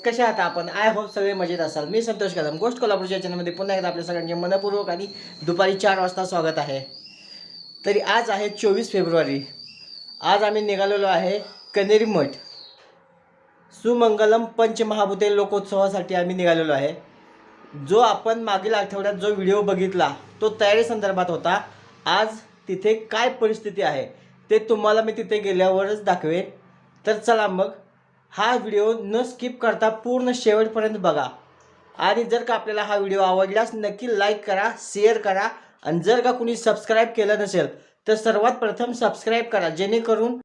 कशा आहात आपण? आय होप सगळे मजेत असाल. मी संतोष कदम, गोष्ट कोल्हापूरच्या चॅनलमध्ये पुन्हा एकदा आपल्या सगळ्यांचे मनपूर्वक आणि दुपारी 4 वाजता स्वागत आहे. तरी आज आहे 24 फेब्रुवारी. आज आम्ही निघालेलो आहे कनेरी मठ सुमंगलम पंचमहाभूते लोकोत्सवासाठी आम्ही निघालेलो आहे. जो आपण मागील आठवड्यात जो व्हिडिओ बघितला तो तयारी संदर्भात होता. आज तिथे काय परिस्थिती आहे ते तुम्हाला मी तिथे गेल्यावरच दाखवेन. तर चला मग हा व्हिडिओ न स्किप करता पूर्ण शेवटपर्यंत बघा. आणि जर का आपल्याला हा व्हिडिओ आवडल्यास नक्की लाईक करा, शेअर करा आणि जर का कुणी सबस्क्राईब केलं नसेल तर सर्वात प्रथम सबस्क्राईब करा, जेणेकरून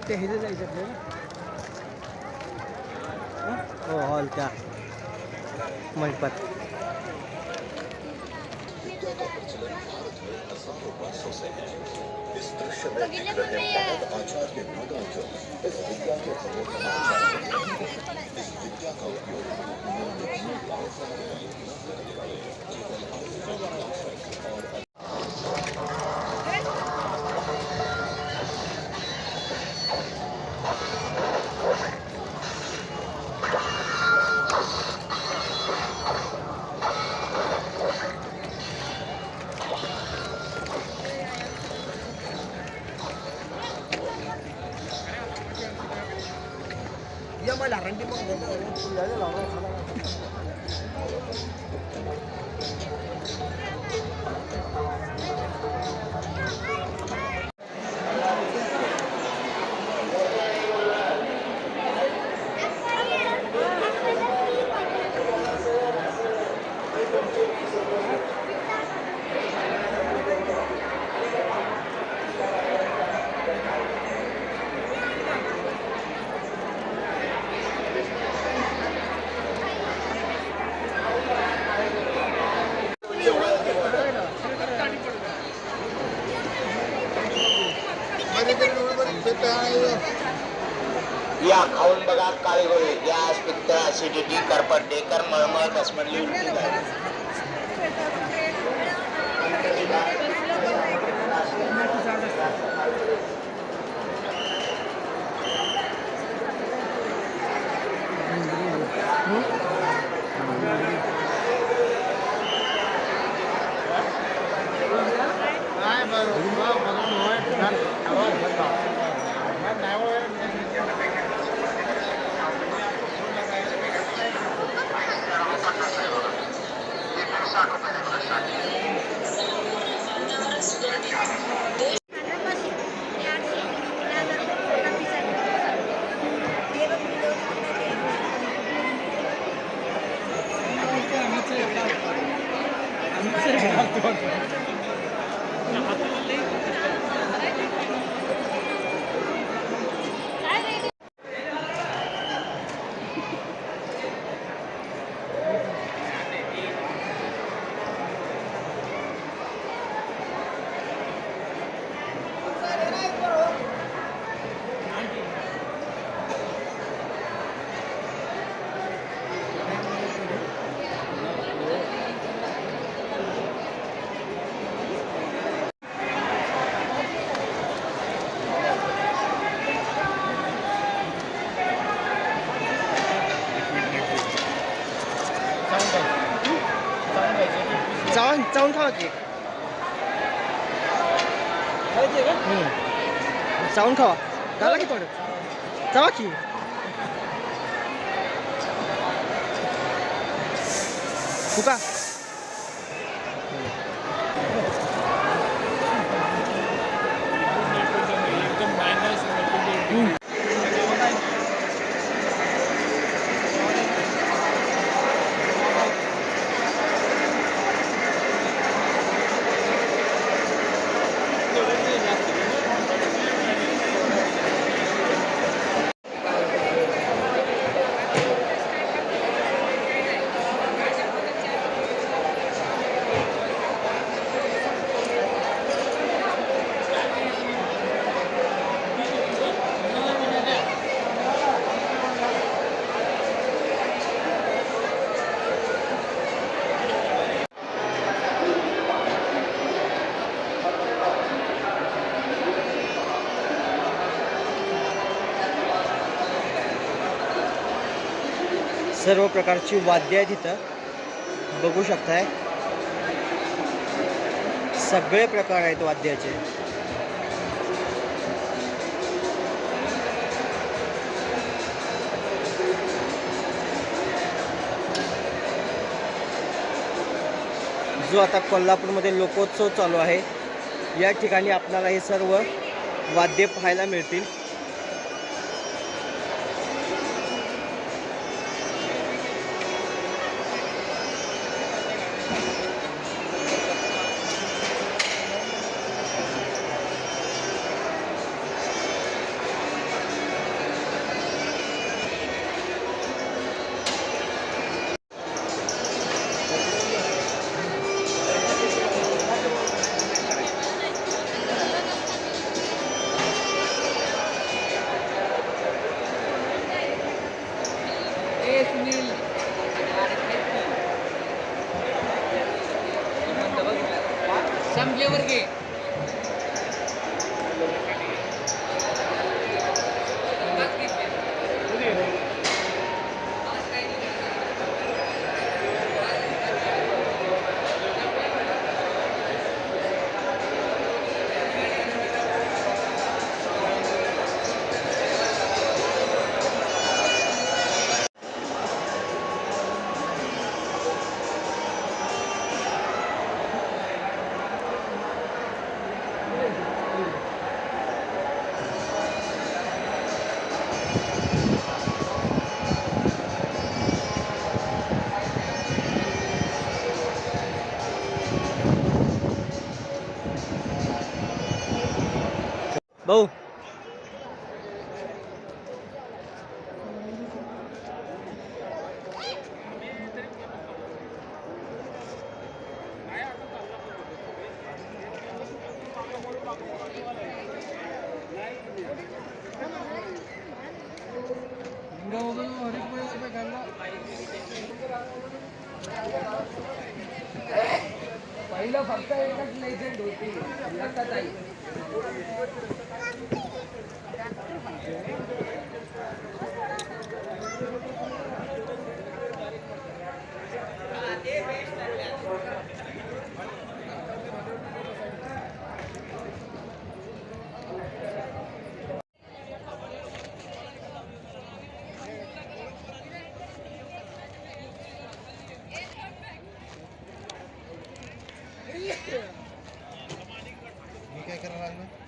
ते हे जायचं आपल्याला हो हॉल त्या मंडपात. Là răng đi mong या खाऊन बघा काळीगोळी, गॅस, पित्त, ऍसिडिटी, करपट, डेकर, मळमळ, कसमडली, उलटी जाऊन खावा की चावून खावा झाला की थोडं चावा की फुका सर्व प्रकारची वाद्य आहेत इथं बघू शकताय सगळे प्रकार आहेत वाद्याचे जो आता कोल्हापूरमध्ये लोकोत्सव चालू आहे या ठिकाणी आपल्याला हे सर्व वाद्य पाहायला मिळतील संपल्यावर घे भाऊ पहिलं फक्त एकच लेजंड होती लक्षात आई काय करायला लागलं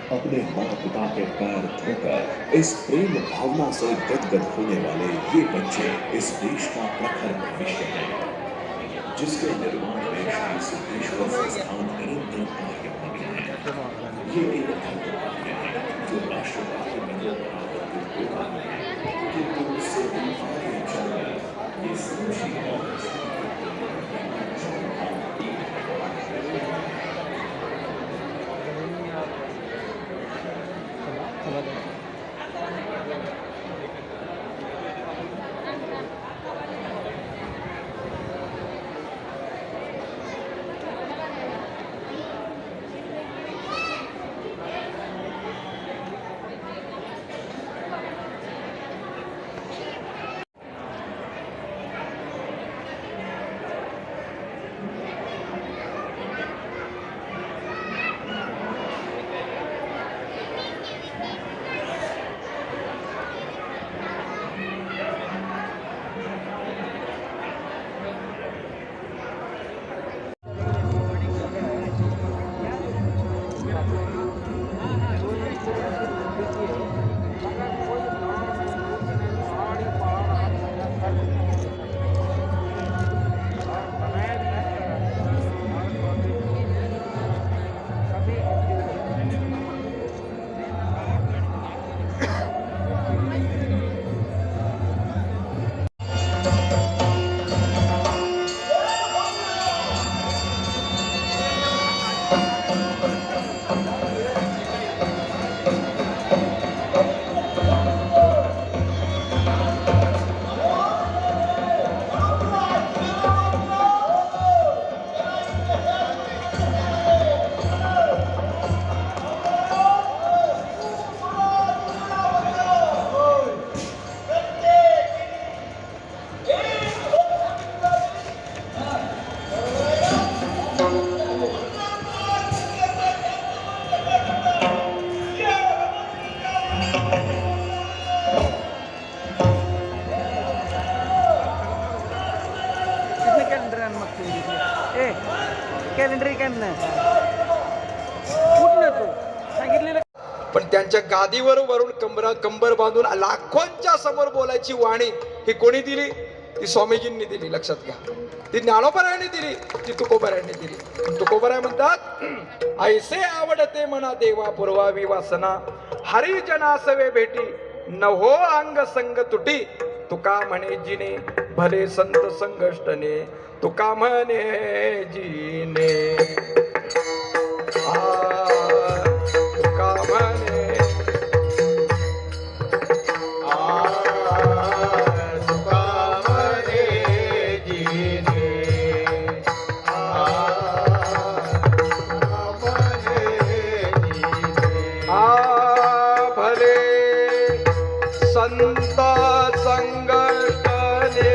अपने माँ पिता के पैर धोकर इस प्रेम भावना से गदगद होने वाले ये बच्चे इस देश का प्रखर भविष्य है, जिसके निर्माण में श्री सिद्धेश्वर संस्थान निरंतर कार्यरत है। ये एक कार्य है जो राष्ट्रवादी मनोभाव को पूरा है, किंतु उससे भी आगे चलकर ये समझी और पण त्यांच्या गादीवर वरून कंबर बांधून लाखोंच्या समोर बोलायची वाणी ही कोणी दिली? ती स्वामीजींनी दिली. लक्षात घ्या. ती ज्ञानोबरायांनी दिली, ती तुकोबरायांनी दिली. तुकोबराय म्हणतात, ऐसे आवडते मना देवा पुरवावी वासना, हरिजनासवे भेटी नहो अंग संग तुटी. तुका म्हणे जिने भले संत संगष्टने, तुका म्हणे जिने तुका म्हणे संत संगष्टने,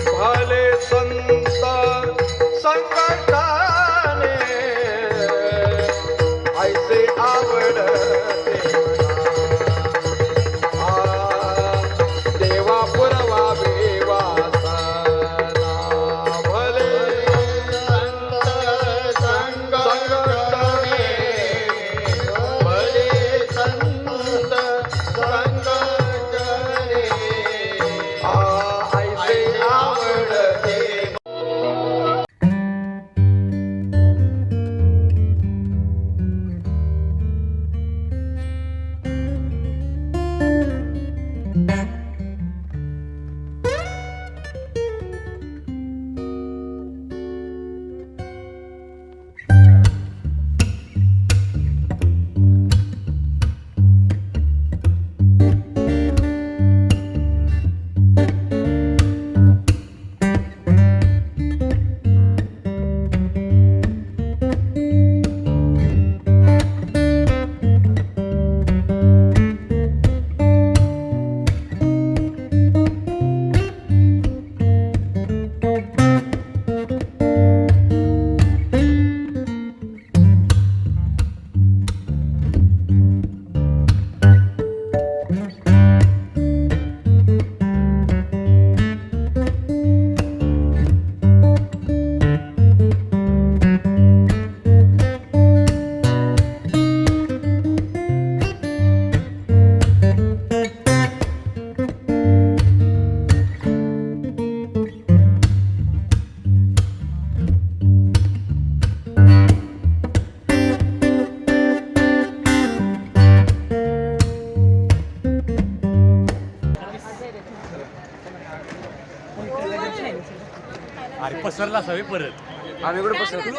भले संत संगष्टने, ऐसे आवडते देवा पुरवावे वासना, भले संत संगष्टने, भले संत पसरला असावे परत. आम्ही कुठे पसरतो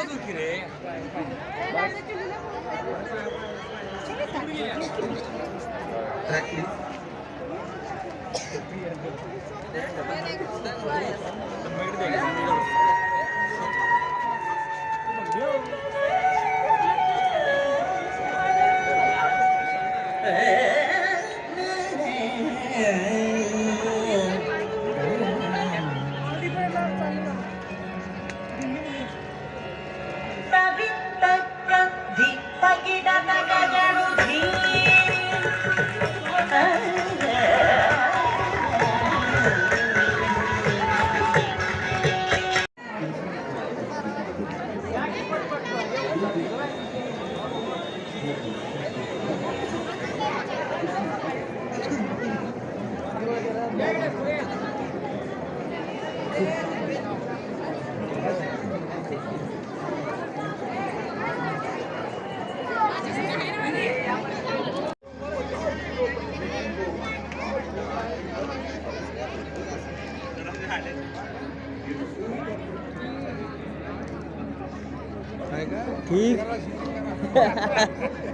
ठीक.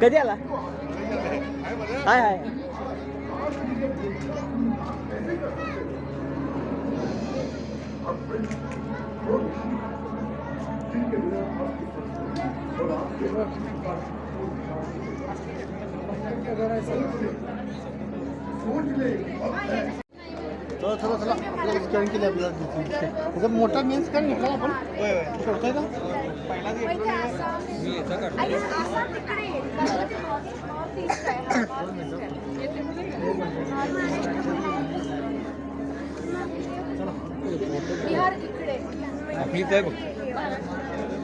कधी आला? हाय हाय. चला चला चला आपल्याला स्कॅन केली आपल्याला त्याचा मोठा मेन स्कॅन घेतला आपण करतोय का बिहार इकडे आपली इथे आहे बघ.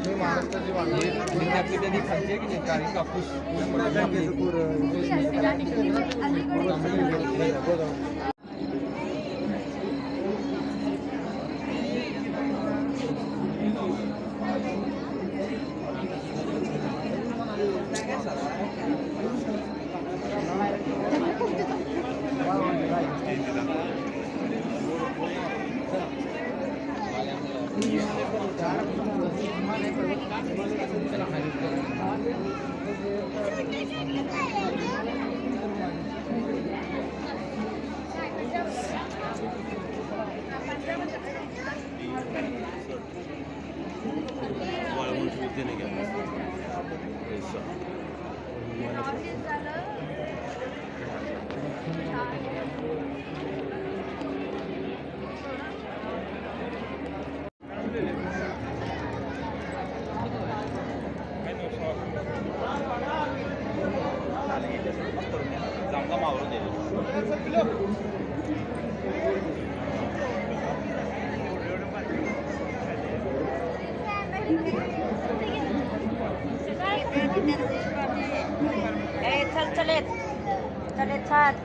महाराष्ट्राची वांगी आपली कधी खायची की नाही काळी कापूस चल चलेत चलेत छान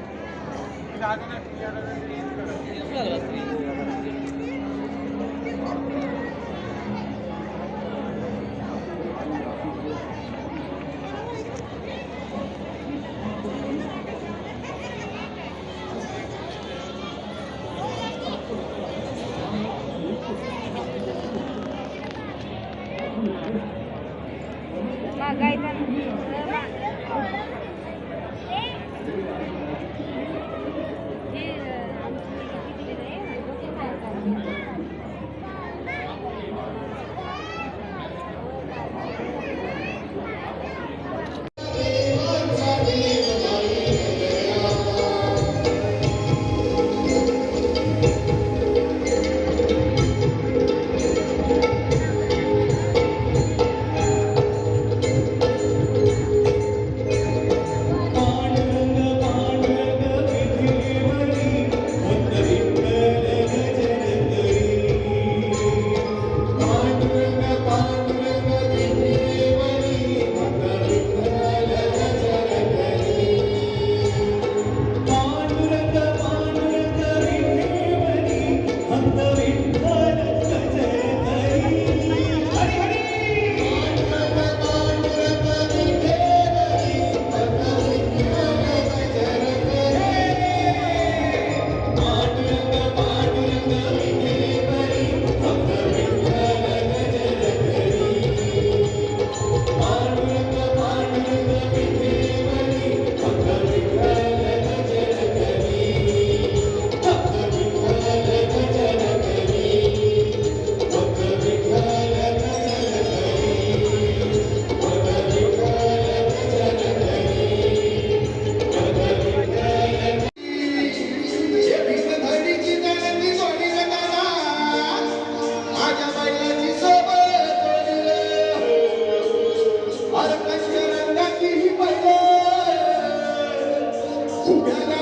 उभ्या